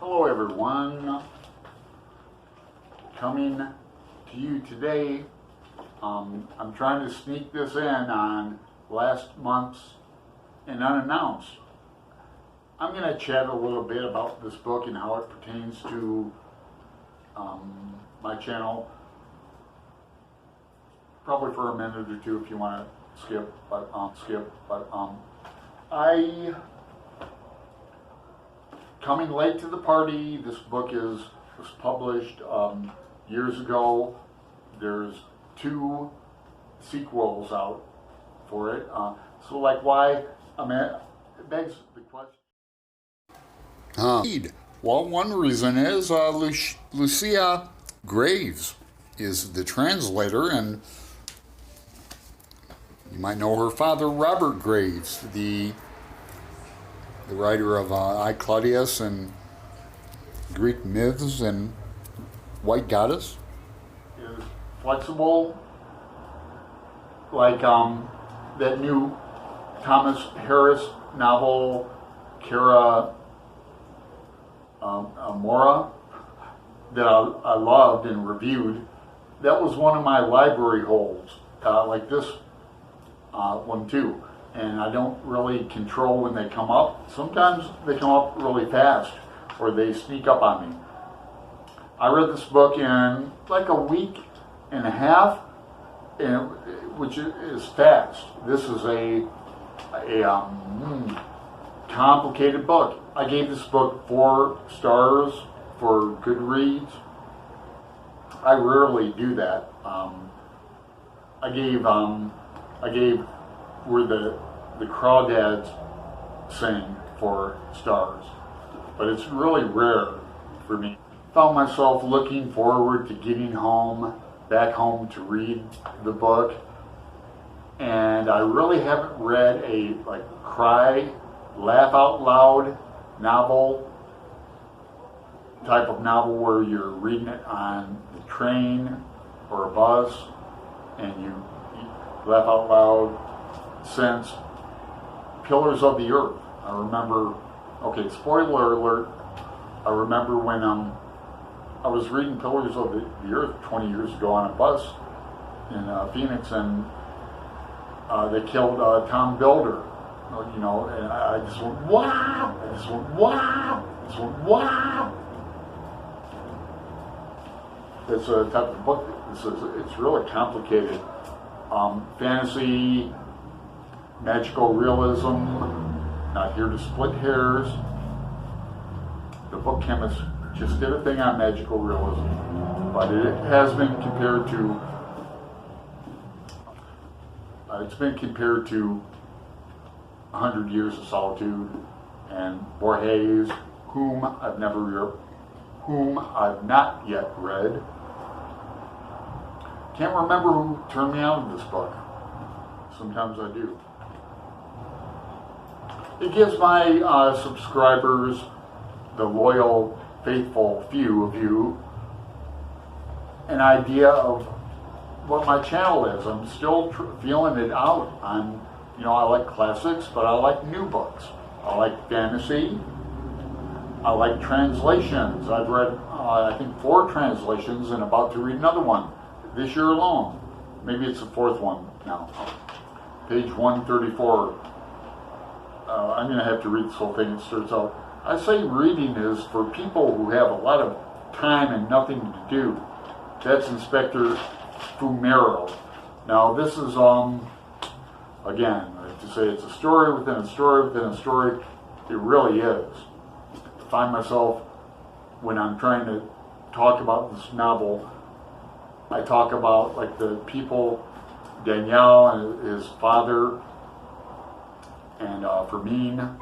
Hello everyone, coming to you today. I'm trying to sneak this in on last month's and unannounced. I'm going to chat a little bit about this book and how it pertains to my channel. Probably for a minute or two if you want to skip. I coming late to the party. This book was published years ago. There's 2 sequels out for it. So like why? I mean, it begs the question. Well, one reason is Lucia Graves is the translator, and you might know her father, Robert Graves, the writer of I, Claudius and Greek Myths and White Goddess. Is flexible, like that new Thomas Harris novel, Cara Mora, that I loved and reviewed. That was one of my library holds, like this one too. And I don't really control when they come up. Sometimes they come up really fast, or they sneak up on me. I read this book in like a week and a half, which is fast. This is a complicated book. I gave this book 4 stars for Goodreads. I rarely do that. I gave where the Crawdads sing 4 stars, but it's really rare for me. Found myself looking forward to getting back home to read the book, and I really haven't read a cry, laugh out loud novel, type of novel where you're reading it on the train or a bus and you laugh out loud, since Pillars of the Earth. I remember, okay, spoiler alert, I remember when I was reading Pillars of the Earth 20 years ago on a bus in Phoenix, and they killed Tom Builder, you know, and I just went, wow! I just went, wow! I just went, wow! It's a type of book, it's really complicated. Fantasy, magical realism, not here to split hairs. The book chemist just did a thing on magical realism, but it has been compared to, it's been compared to 100 Years of Solitude and Borges, whom I've not yet read. Can't remember who turned me out of this book. Sometimes I do. It gives my subscribers, the loyal, faithful few of you, an idea of what my channel is. I'm still feeling it out. I like classics, but I like new books. I like fantasy. I like translations. I've read, I think, 4 translations and about to read another one this year alone. Maybe it's the 4th one now. Page 134. I'm going to have to read this whole thing. It starts out, I say reading is for people who have a lot of time and nothing to do. That's Inspector Fumero. Now this is, again, to say it's a story within a story within a story, it really is. I find myself, when I'm trying to talk about this novel, I talk about like the people, Danielle and his father, and Fermin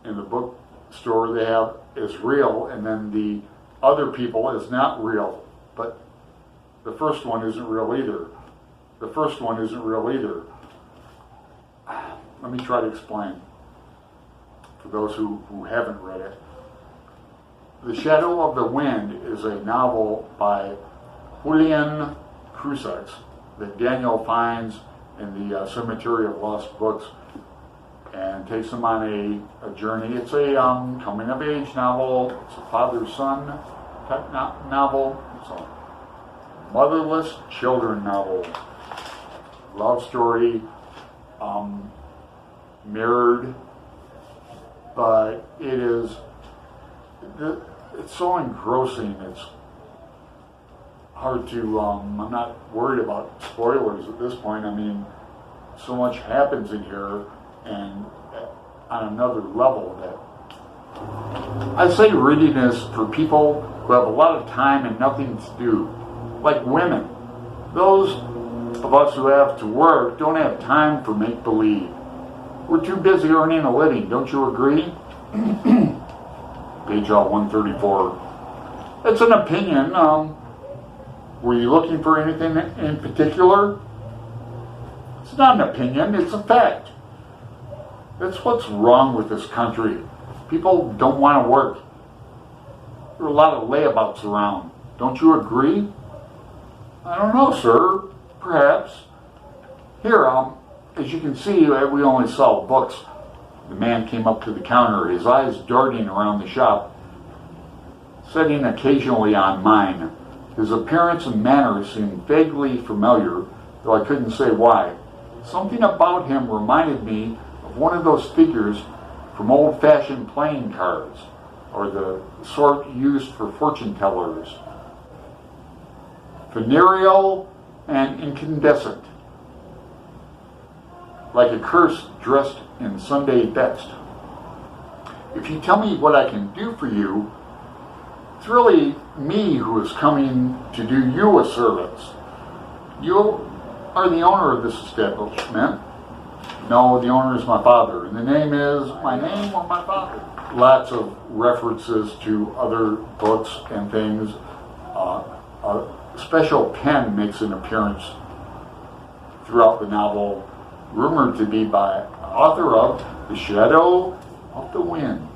in the bookstore they have is real, and then the other people is not real. But the first one isn't real either. The first one isn't real either. Let me try to explain for those who haven't read it. The Shadow of the Wind is a novel by Julian Crusoe that Daniel finds in the Cemetery of Lost Books and takes them on a journey. It's a coming-of-age novel. It's a father-son type novel. It's a motherless children novel. Love story, mirrored, but it's so engrossing. It's hard to, I'm not worried about spoilers at this point. I mean, so much happens in here, and on another level that I say reading is for people who have a lot of time and nothing to do, like women. Those of us who have to work don't have time for make-believe. We're too busy earning a living, don't you agree? Page 134. It's an opinion. Were you looking for anything in particular? It's not an opinion, it's a fact. That's what's wrong with this country. People don't want to work. There are a lot of layabouts around. Don't you agree? I don't know, sir. Perhaps. Here, as you can see, we only sell books. The man came up to the counter, his eyes darting around the shop, setting occasionally on mine. His appearance and manner seemed vaguely familiar, though I couldn't say why. Something about him reminded me of one of those figures from old-fashioned playing cards, or the sort used for fortune tellers. Venereal and incandescent, like a curse dressed in Sunday best. If you tell me what I can do for you, it's really me who is coming to do you a service. You are the owner of this establishment. No, the owner is my father. And the name is my name or my father. Lots of references to other books and things. A special pen makes an appearance throughout the novel, rumored to be by author of The Shadow of the Wind.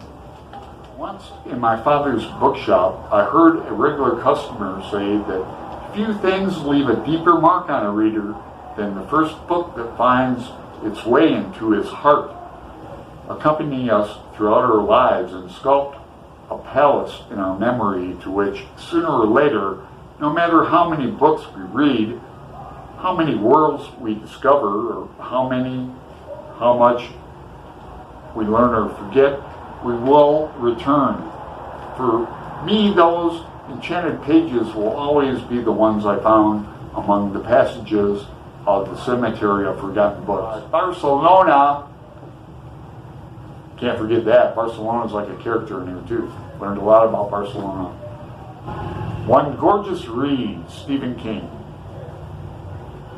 Once in my father's bookshop, I heard a regular customer say that few things leave a deeper mark on a reader than the first book that finds its way into his heart, accompany us throughout our lives and sculpt a palace in our memory to which, sooner or later, no matter how many books we read, how many worlds we discover, or how much we learn or forget, we will return. For me, those enchanted pages will always be the ones I found among the passages of the Cemetery of Forgotten Books. Barcelona, can't forget that. Barcelona's like a character in here too. Learned a lot about Barcelona. One Gorgeous Read, Stephen King.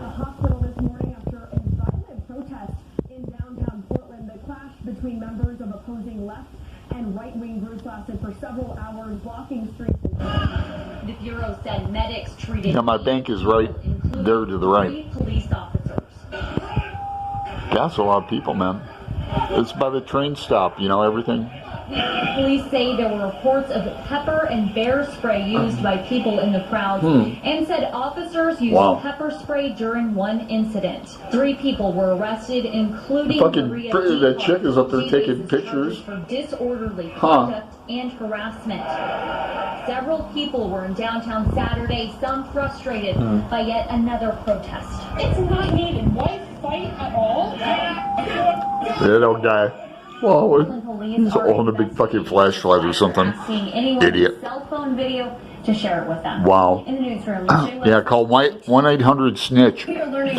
A hospital this morning after a violent protest in downtown Portland. The clash between members of opposing left and right-wing groups lasted for several hours, blocking streets. The Bureau said medics treated... Yeah, my bank is right there to the right. 3 police officers. That's a lot of people, man. It's by the train stop, you know, everything. Police say there were reports of pepper and bear spray used by people in the crowd, and said officers used pepper spray during one incident. 3 people were arrested, including that chick is up there taking pictures for disorderly conduct and harassment. Several people were in downtown Saturday, some frustrated by yet another protest. It's not needed. Why fight at all? That old guy. Well, he's on a big fucking flashlight or something. Idiot. Cell phone video to share it with them. Wow. In the newsroom. Yeah, call 1-800-SNITCH. We are learning